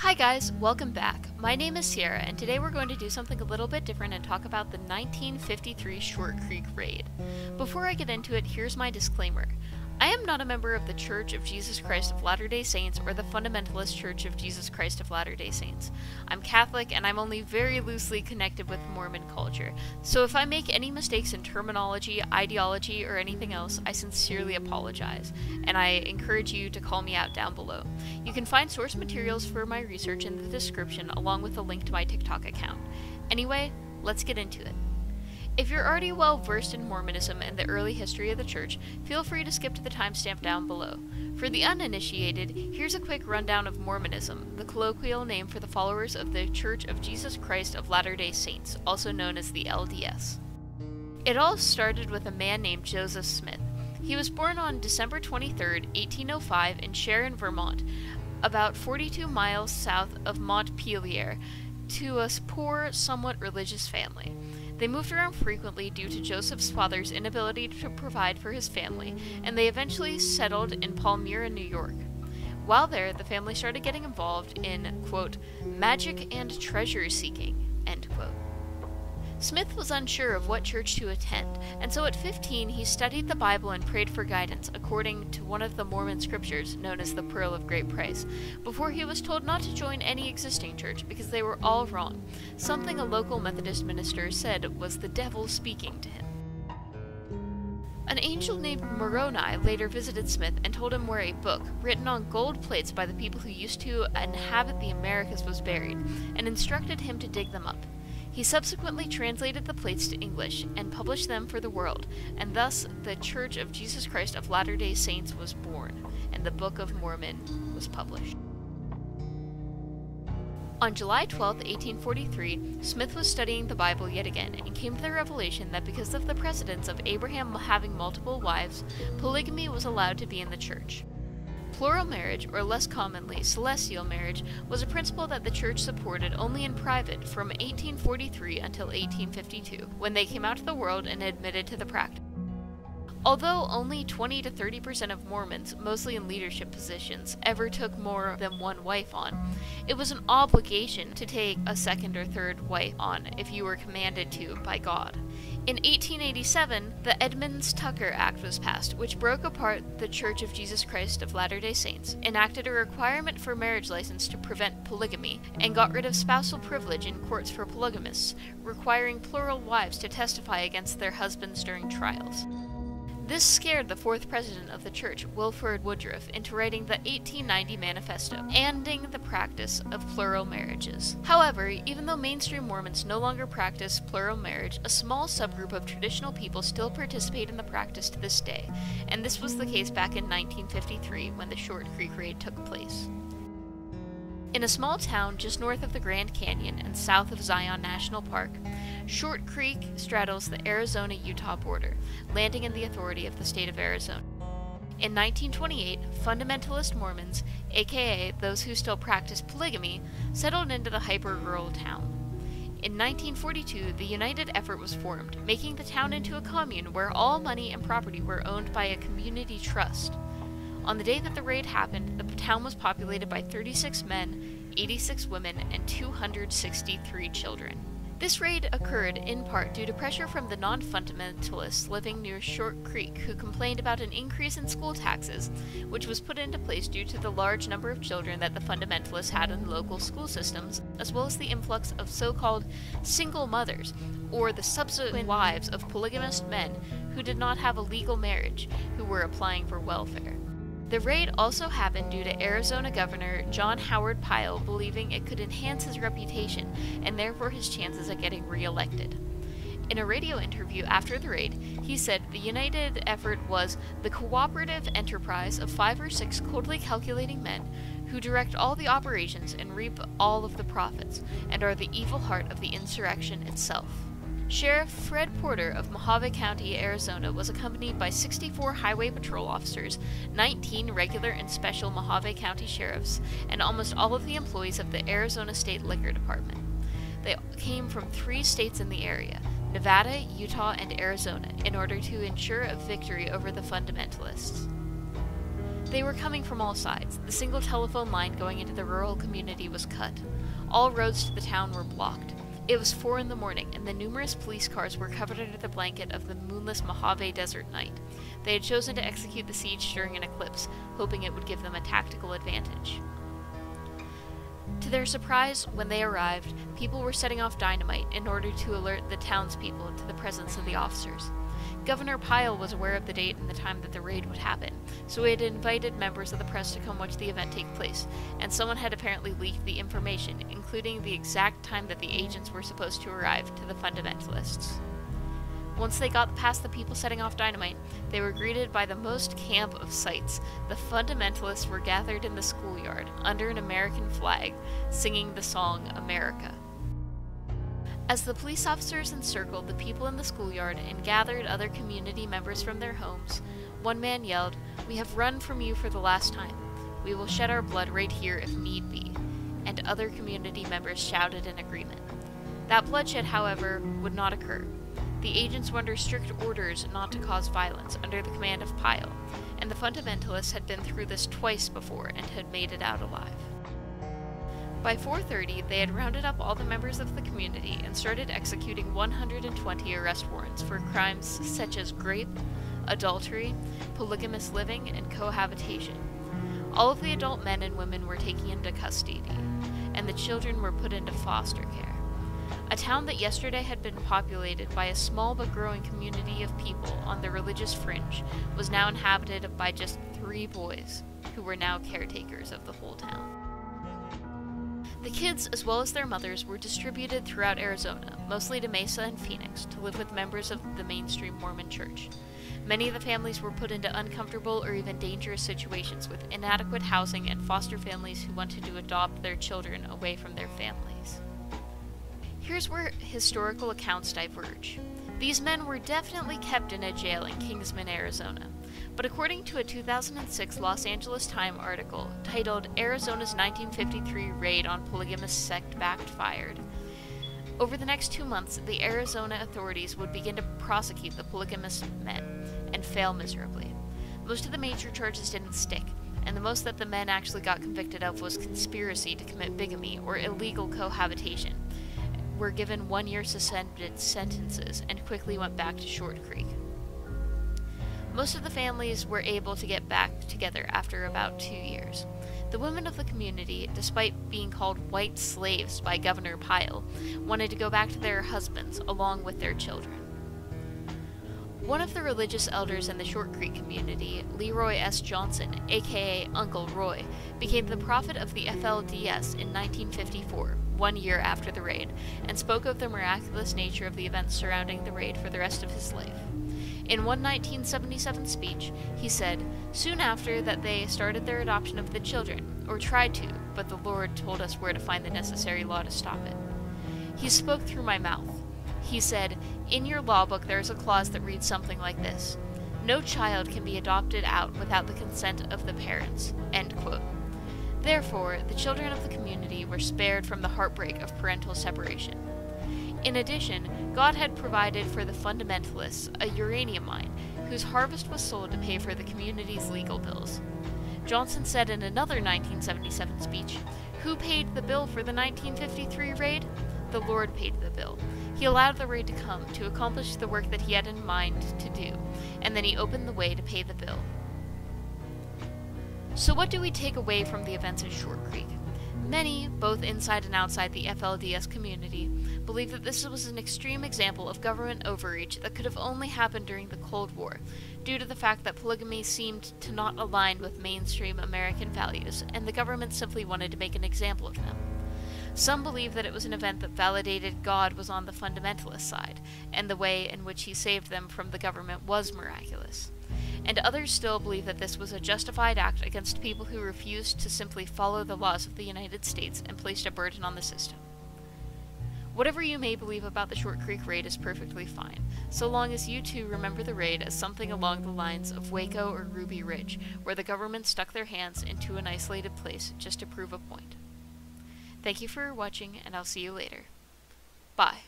Hi guys, welcome back. My name is Sierra, and today we're going to do something a little bit different and talk about the 1953 Short Creek Raid. Before I get into it, here's my disclaimer. I am not a member of the Church of Jesus Christ of Latter-day Saints or the Fundamentalist Church of Jesus Christ of Latter-day Saints. I'm Catholic, and I'm only very loosely connected with Mormon culture, so if I make any mistakes in terminology, ideology, or anything else, I sincerely apologize, and I encourage you to call me out down below. You can find source materials for my research in the description, along with a link to my TikTok account. Anyway, let's get into it. If you're already well versed in Mormonism and the early history of the church, feel free to skip to the timestamp down below. For the uninitiated, here's a quick rundown of Mormonism, the colloquial name for the followers of the Church of Jesus Christ of Latter-day Saints, also known as the LDS. It all started with a man named Joseph Smith. He was born on December 23, 1805 in Sharon, Vermont, about 42 miles south of Montpelier, to a poor, somewhat religious family. They moved around frequently due to Joseph's father's inability to provide for his family, and they eventually settled in Palmyra, New York. While there, the family started getting involved in, quote, magic and treasure seeking, end quote. Smith was unsure of what church to attend, and so at 15 he studied the Bible and prayed for guidance according to one of the Mormon scriptures known as the Pearl of Great Price, before he was told not to join any existing church because they were all wrong, something a local Methodist minister said was the devil speaking to him. An angel named Moroni later visited Smith and told him where a book, written on gold plates by the people who used to inhabit the Americas, was buried, and instructed him to dig them up. He subsequently translated the plates to English and published them for the world, and thus the Church of Jesus Christ of Latter-day Saints was born, and the Book of Mormon was published. On July 12, 1843, Smith was studying the Bible yet again and came to the revelation that because of the precedents of Abraham having multiple wives, polygamy was allowed to be in the church. Plural marriage, or less commonly, celestial marriage, was a principle that the church supported only in private from 1843 until 1852, when they came out to the world and admitted to the practice. Although only 20 to 30% of Mormons, mostly in leadership positions, ever took more than one wife on, it was an obligation to take a second or third wife on if you were commanded to by God. In 1887, the Edmunds-Tucker Act was passed, which broke apart the Church of Jesus Christ of Latter-day Saints, enacted a requirement for marriage license to prevent polygamy, and got rid of spousal privilege in courts for polygamists, requiring plural wives to testify against their husbands during trials. This scared the fourth president of the church, Wilford Woodruff, into writing the 1890 Manifesto, ending the practice of plural marriages. However, even though mainstream Mormons no longer practice plural marriage, a small subgroup of traditional people still participate in the practice to this day, and this was the case back in 1953 when the Short Creek Raid took place. In a small town just north of the Grand Canyon and south of Zion National Park, Short Creek straddles the Arizona-Utah border, landing in the authority of the state of Arizona. In 1928, fundamentalist Mormons, aka those who still practice polygamy, settled into the hyper-rural town. In 1942, the United Effort was formed, making the town into a commune where all money and property were owned by a community trust. On the day that the raid happened, the town was populated by 36 men, 86 women, and 263 children. This raid occurred in part due to pressure from the non-fundamentalists living near Short Creek who complained about an increase in school taxes, which was put into place due to the large number of children that the fundamentalists had in local school systems, as well as the influx of so-called single mothers, or the subsequent wives of polygamist men who did not have a legal marriage, who were applying for welfare. The raid also happened due to Arizona Governor John Howard Pyle believing it could enhance his reputation and therefore his chances at getting re-elected. In a radio interview after the raid, he said the United Effort was the cooperative enterprise of 5 or 6 coldly calculating men who direct all the operations and reap all of the profits, and are the evil heart of the insurrection itself. Sheriff Fred Porter of Mojave County, Arizona, was accompanied by 64 highway patrol officers, 19 regular and special Mojave County sheriffs, and almost all of the employees of the Arizona State Liquor Department. They came from 3 states in the area, Nevada, Utah, and Arizona, in order to ensure a victory over the fundamentalists. They were coming from all sides. The single telephone line going into the rural community was cut. All roads to the town were blocked. It was 4 in the morning, and the numerous police cars were covered under the blanket of the moonless Mojave Desert night. They had chosen to execute the siege during an eclipse, hoping it would give them a tactical advantage. To their surprise, when they arrived, people were setting off dynamite in order to alert the townspeople to the presence of the officers. Governor Pyle was aware of the date and the time that the raid would happen, so he had invited members of the press to come watch the event take place, and someone had apparently leaked the information, including the exact time that the agents were supposed to arrive, to the fundamentalists. Once they got past the people setting off dynamite, they were greeted by the most camp of sights. The fundamentalists were gathered in the schoolyard, under an American flag, singing the song America. As the police officers encircled the people in the schoolyard and gathered other community members from their homes, one man yelled, "We have run from you for the last time. We will shed our blood right here if need be," and other community members shouted in agreement. That bloodshed, however, would not occur. The agents were under strict orders not to cause violence under the command of Pyle, and the fundamentalists had been through this twice before and had made it out alive. By 4:30, they had rounded up all the members of the community and started executing 120 arrest warrants for crimes such as rape, adultery, polygamous living, and cohabitation. All of the adult men and women were taken into custody, and the children were put into foster care. A town that yesterday had been populated by a small but growing community of people on the religious fringe was now inhabited by just 3 boys, who were now caretakers of the whole town. The kids, as well as their mothers, were distributed throughout Arizona, mostly to Mesa and Phoenix, to live with members of the mainstream Mormon church. Many of the families were put into uncomfortable or even dangerous situations with inadequate housing and foster families who wanted to adopt their children away from their families. Here's where historical accounts diverge. These men were definitely kept in a jail in Kingsman, Arizona. But according to a 2006 Los Angeles Times article titled "Arizona's 1953 Raid on Polygamist Sect Backfired," over the next 2 months, the Arizona authorities would begin to prosecute the polygamist men, and fail miserably. Most of the major charges didn't stick, and the most that the men actually got convicted of was conspiracy to commit bigamy or illegal cohabitation, were given 1-year suspended sentences, and quickly went back to Short Creek. Most of the families were able to get back together after about 2 years. The women of the community, despite being called white slaves by Governor Pyle, wanted to go back to their husbands along with their children. One of the religious elders in the Short Creek community, Leroy S. Johnson, aka Uncle Roy, became the prophet of the FLDS in 1954, 1 year after the raid, and spoke of the miraculous nature of the events surrounding the raid for the rest of his life. In one 1977 speech, he said, "Soon after that they started their adoption of the children, or tried to, but the Lord told us where to find the necessary law to stop it. He spoke through my mouth. He said, 'In your law book there is a clause that reads something like this: no child can be adopted out without the consent of the parents.'" End quote. Therefore, the children of the community were spared from the heartbreak of parental separation. In addition, God had provided for the fundamentalists a uranium mine, whose harvest was sold to pay for the community's legal bills. Johnson said in another 1977 speech, "Who paid the bill for the 1953 raid? The Lord paid the bill. He allowed the raid to come to accomplish the work that he had in mind to do, and then he opened the way to pay the bill." So what do we take away from the events at Short Creek? Many, both inside and outside the FLDS community, believe that this was an extreme example of government overreach that could have only happened during the Cold War, due to the fact that polygamy seemed to not align with mainstream American values, and the government simply wanted to make an example of them. Some believe that it was an event that validated God was on the fundamentalist side, and the way in which he saved them from the government was miraculous. And others still believe that this was a justified act against people who refused to simply follow the laws of the United States and placed a burden on the system. Whatever you may believe about the Short Creek raid is perfectly fine, so long as you too remember the raid as something along the lines of Waco or Ruby Ridge, where the government stuck their hands into an isolated place just to prove a point. Thank you for watching, and I'll see you later. Bye.